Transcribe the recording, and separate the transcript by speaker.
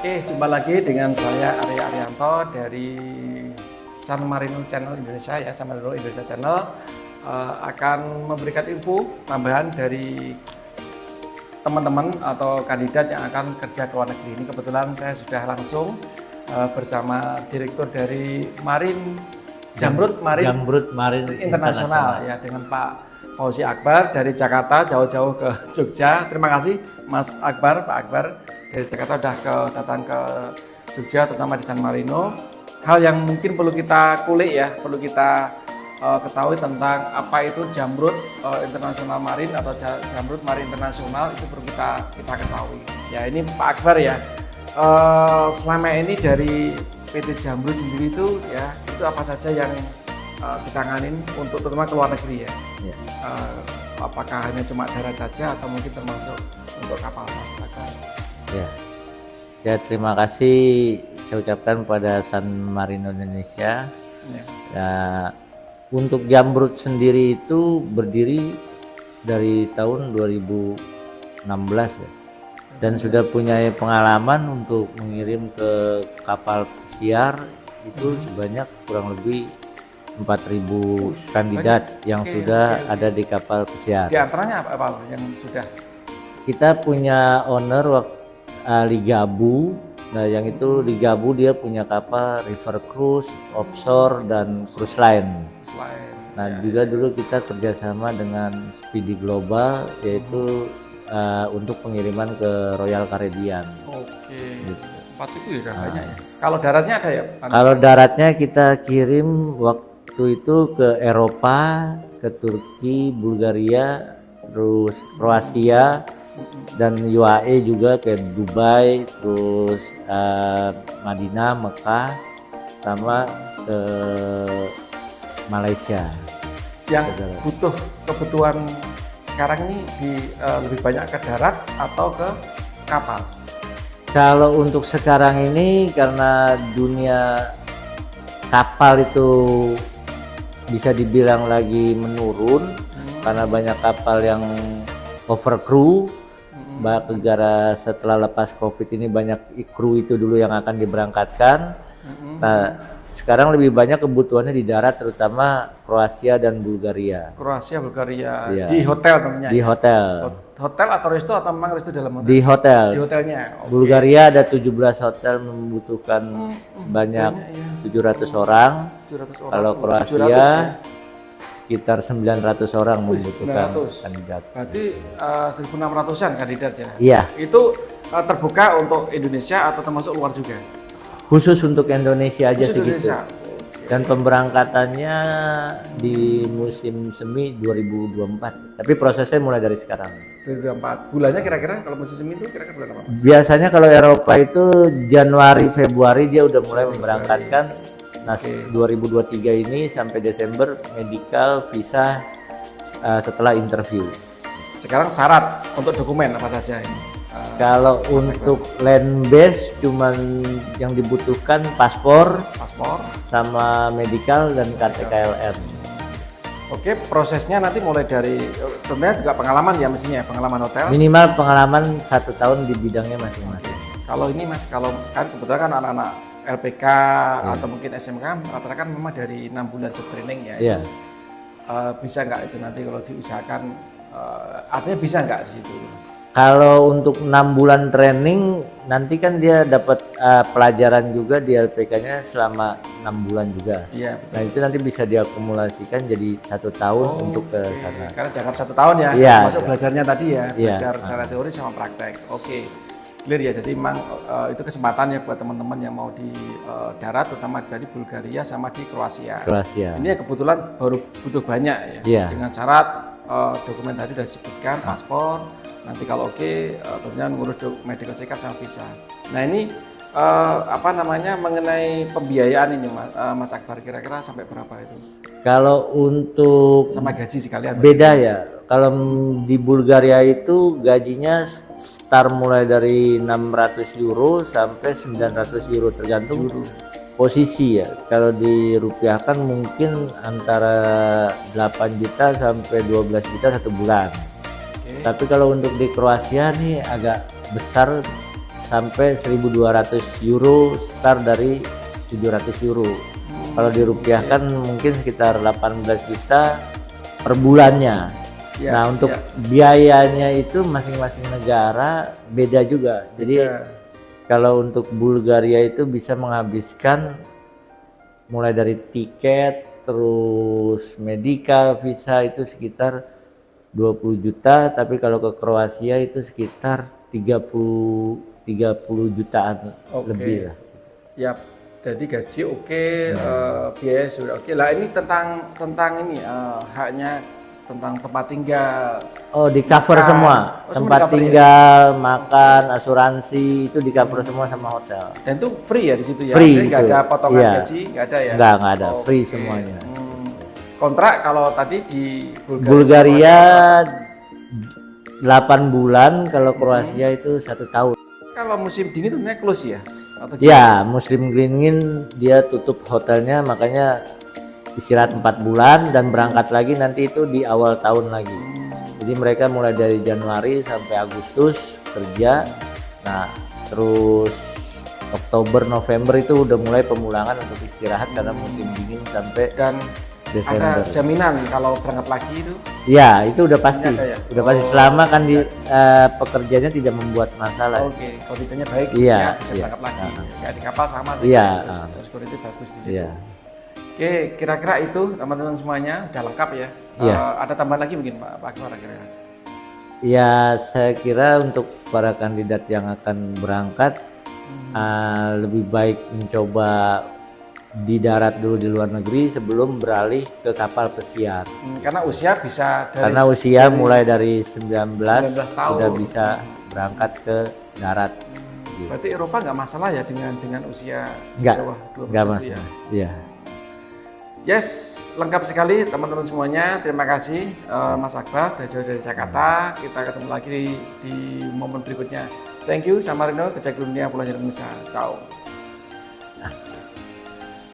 Speaker 1: Oke, jumpa lagi dengan saya Arya Arianto dari San Marino Channel Indonesia ya, San Marino Indonesia Channel akan memberikan info tambahan dari teman-teman atau kandidat yang akan kerja ke luar negeri. Ini kebetulan saya sudah langsung bersama direktur dari Jamrud Marine Internasional ya, dengan Pak Fauzi Akbar dari Jakarta jauh-jauh ke Jogja. Terima kasih Mas Akbar, Pak Akbar dari Jakarta sudah datang ke Jogja, terutama di San Marino. Hal yang mungkin perlu kita kulik ya, perlu kita ketahui tentang apa itu Jamrud International Marine atau Jamrud Marine Internasional, itu perlu kita ketahui. Ya, ini Pak Akbar ya. Selama ini dari PT Jamrud sendiri itu ya, itu apa saja yang ditanganin untuk terutama ke luar negeri ya? Ya. Apakah hanya cuma darat saja atau mungkin termasuk untuk kapal masyarakat?
Speaker 2: Ya, terima kasih saya ucapkan pada San Marino Indonesia. Ya, untuk Jamrud sendiri itu berdiri dari tahun 2016 ya, dan sudah punya pengalaman untuk mengirim ke kapal pesiar itu sebanyak kurang lebih 4.000 kandidat yang sudah ada di kapal pesiar.
Speaker 1: Di antaranya apa yang sudah?
Speaker 2: Kita punya owner Liga Abu. Nah, yang itu Liga Abu dia punya kapal river cruise, offshore dan cruise line. Nah, juga dulu kita kerjasama dengan Speedy Global, yaitu untuk pengiriman ke Royal Caribbean.
Speaker 1: Oke. Gitu. 4.000 ya banyak ya. Kalau daratnya ada ya?
Speaker 2: Kalau daratnya kita kirim waktu itu ke Eropa, ke Turki, Bulgaria, terus Kroasia, dan UAE juga ke Dubai, terus Madinah, Mekah, sama ke Malaysia.
Speaker 1: Yang butuh kebutuhan sekarang ini lebih banyak ke darat atau ke kapal?
Speaker 2: Kalau untuk sekarang ini karena dunia kapal itu bisa dibilang lagi menurun karena banyak kapal yang overcrew. Gara setelah lepas COVID ini banyak kru itu dulu yang akan diberangkatkan. Nah, sekarang lebih banyak kebutuhannya di darat, terutama Kroasia dan Bulgaria.
Speaker 1: Kroasia, Bulgaria,
Speaker 2: ya.
Speaker 1: Di hotel tentunya.
Speaker 2: Di hotel.
Speaker 1: Hotel atau resto atau memang resto dalam hotel?
Speaker 2: Di hotel.
Speaker 1: Di hotelnya. Okay.
Speaker 2: Bulgaria ada 17 hotel membutuhkan sebanyak 700 orang. 700 orang. Kalau Kroasia 700, ya? Sekitar 900 orang membutuhkan
Speaker 1: 900.
Speaker 2: kandidat.
Speaker 1: Berarti 1.600-an kandidat ya?
Speaker 2: Iya.
Speaker 1: Itu terbuka untuk Indonesia atau termasuk luar juga?
Speaker 2: Khusus untuk Indonesia aja
Speaker 1: sih
Speaker 2: gitu. Dan pemberangkatannya di musim semi 2024. Tapi prosesnya mulai dari sekarang.
Speaker 1: 2024. Bulannya kira-kira kalau musim semi itu kira-kira bulan apa?
Speaker 2: Biasanya kalau Eropa itu Januari Februari dia udah mulai memberangkatkan. Nah, 2023 ini sampai Desember medical, visa, setelah interview.
Speaker 1: Sekarang syarat untuk dokumen apa saja ini?
Speaker 2: Kalau untuk land base cuman yang dibutuhkan paspor sama medical dan KTKLM.
Speaker 1: Oke, prosesnya nanti mulai dari tentunya juga pengalaman ya, mestinya pengalaman hotel.
Speaker 2: Minimal pengalaman 1 tahun di bidangnya masing-masing.
Speaker 1: Kalau ini Mas, kalau kan kebetulan kan anak-anak LPK atau mungkin SMK rata-rata kan memang dari 6 bulan job training ya.
Speaker 2: Iya.
Speaker 1: Bisa nggak itu nanti kalau diusahakan, artinya bisa nggak di situ?
Speaker 2: Kalau untuk 6 bulan training nanti kan dia dapat pelajaran juga di LPK-nya selama 6 bulan juga. Iya. Nah, itu nanti bisa diakumulasikan jadi 1 tahun untuk ke sana.
Speaker 1: Karena dianggap 1 tahun ya,
Speaker 2: iya,
Speaker 1: masuk belajarnya tadi ya,
Speaker 2: iya,
Speaker 1: belajar secara teori sama praktek. Oke. Clear ya, jadi memang itu kesempatan ya buat teman-teman yang mau di darat, terutama dari Bulgaria sama di Kroasia. Ini ya kebetulan baru butuh banyak ya, dengan syarat dokumen tadi sudah disebutkan, paspor, nanti kalau oke, tentunya ngurus medical check up sama visa. Nah ini mengenai pembiayaan ini Mas Akbar, kira-kira sampai berapa itu? Kalau untuk
Speaker 2: sama gaji sekalian beda ya. Kalau di Bulgaria itu gajinya start mulai dari 600 euro sampai 900 euro tergantung posisi ya. Kalau dirupiahkan mungkin antara 8 juta sampai 12 juta 1 bulan. Tapi kalau untuk di Kroasia nih agak besar sampai 1.200 euro, start dari 700 euro. Kalau dirupiahkan mungkin sekitar 18 juta per bulannya.
Speaker 1: Ya,
Speaker 2: Nah, untuk
Speaker 1: ya.
Speaker 2: biayanya itu masing-masing negara beda juga. Jadi kalau untuk Bulgaria itu bisa menghabiskan mulai dari tiket, terus medical, visa itu sekitar 20 juta, tapi kalau ke Kroasia itu sekitar 30 jutaan lebih lah.
Speaker 1: Ya, jadi gaji oke, biaya sudah oke. Lah ini tentang ini haknya tentang tempat tinggal.
Speaker 2: Oh, di cover
Speaker 1: Makan.
Speaker 2: semua.
Speaker 1: Oh, semua
Speaker 2: Tempat
Speaker 1: di-cover ya?
Speaker 2: tinggal, makan, asuransi itu di cover semua sama hotel.
Speaker 1: Dan itu free ya di situ ya?
Speaker 2: Free
Speaker 1: Jadi nggak
Speaker 2: itu.
Speaker 1: ada potongan
Speaker 2: Iya.
Speaker 1: gaji, nggak ada ya?
Speaker 2: Nggak ada,
Speaker 1: Oke.
Speaker 2: free semuanya.
Speaker 1: Kontrak kalau tadi di
Speaker 2: Bulgaria 8 bulan, kalau Kroasia itu 1 tahun.
Speaker 1: kalau musim dingin itu sebenarnya close ya? Atau
Speaker 2: Ya, musim dingin dia tutup hotelnya, makanya istirahat 4 bulan dan berangkat lagi nanti itu di awal tahun lagi. Jadi mereka mulai dari Januari sampai Agustus kerja. Nah, terus Oktober, November itu udah mulai pemulangan untuk istirahat karena musim dingin sampai
Speaker 1: dan
Speaker 2: Desember.
Speaker 1: ada jaminan kalau berangkat lagi itu?
Speaker 2: Ya, itu udah pasti.
Speaker 1: Ada ya?
Speaker 2: Udah pasti selama kan di pekerjaannya tidak membuat masalah.
Speaker 1: Oke, kondisinya baik,
Speaker 2: Iya,
Speaker 1: ya bisa
Speaker 2: iya.
Speaker 1: berangkat lagi. Kayak di kapal sama.
Speaker 2: Iya,
Speaker 1: Terus security bagus di situ.
Speaker 2: Iya.
Speaker 1: Oke, kira-kira itu teman-teman semuanya udah lengkap ya.
Speaker 2: Iya.
Speaker 1: Ada tambahan lagi mungkin Pak Akbar kira-kira?
Speaker 2: Ya, saya kira untuk para kandidat yang akan berangkat lebih baik mencoba di darat dulu di luar negeri sebelum beralih ke kapal pesiar.
Speaker 1: Karena usia bisa dari
Speaker 2: Karena usia mulai dari 19
Speaker 1: tahun.
Speaker 2: sudah bisa berangkat ke darat. Gitu.
Speaker 1: Berarti Eropa nggak masalah ya dengan usia
Speaker 2: Enggak,
Speaker 1: di bawah 21
Speaker 2: enggak
Speaker 1: ya?
Speaker 2: masalah. Iya.
Speaker 1: Yes, lengkap sekali teman-teman semuanya. Terima kasih Mas Akbar dari Jakarta. Kita ketemu lagi di momen berikutnya. Thank you, San Marino, Kejak Dunia Pulau Indonesia. Ciao.